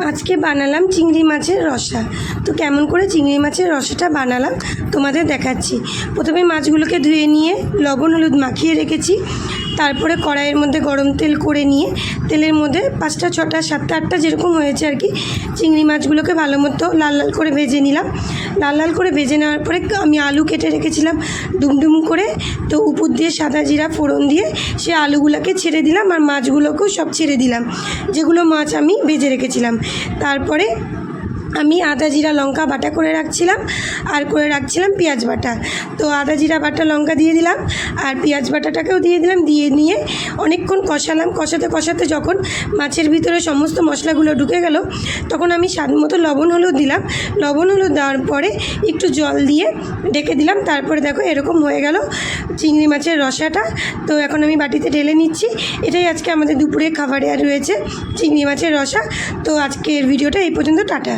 আজকে বানালাম চিংড়ি মাছের রসা। তো কেমন করে চিংড়ি মাছের রসাটা বানালাম তোমাদের দেখাচ্ছি। প্রথমে মাছগুলোকে ধুয়ে নিয়ে লবণ হলুদ মাখিয়ে রেখেছি। তারপরে কড়াইয়ের মধ্যে গরম তেল করে নিয়ে তেলের মধ্যে 5টা 6টা 7টা 8টা যেরকম হয়েছে আর কি চিংড়ি মাছগুলোকে ভালো মতো লাল লাল করে ভেজে নিলাম। লাল লাল করে ভেজে নেওয়ার পরে আমি আলু কেটে রেখেছিলাম ডুমডুম করে। তো উপর দিয়ে সাদা জিরা ফোড়ন দিয়ে সে আলুগুলোকে ছেড়ে দিলাম আর মাছগুলোকেও সব ছেড়ে দিলাম, যেগুলো মাছ আমি ভেজে রেখেছিলাম। তারপরে আমি আদা জিরা লঙ্কা বাটা করে রাখছিলাম আর করে রাখছিলাম পেঁয়াজ বাটা। তো আদা জিরা বাটা লঙ্কা দিয়ে দিলাম আর পেঁয়াজ বাটাটাকেও দিয়ে দিলাম। দিয়ে নিয়ে অনেকক্ষণ কষালাম। কষাতে কষাতে যখন মাছের ভিতরে সমস্ত মশলাগুলো ঢুকে গেল তখন আমি স্বাদ মতো লবণ হলুদ দিলাম। লবণ হলুদ দেওয়ার পরে একটু জল দিয়ে ঢেকে দিলাম। তারপরে দেখো এরকম হয়ে গেল চিংড়ি মাছের রসাটা। তো এখন আমি বাটিতে ঢেলে নিচ্ছি। এটাই আজকে আমাদের দুপুরে খাবারে রয়েছে চিংড়ি মাছের রসা। তো আজকের ভিডিওটা এই পর্যন্ত, টাটা।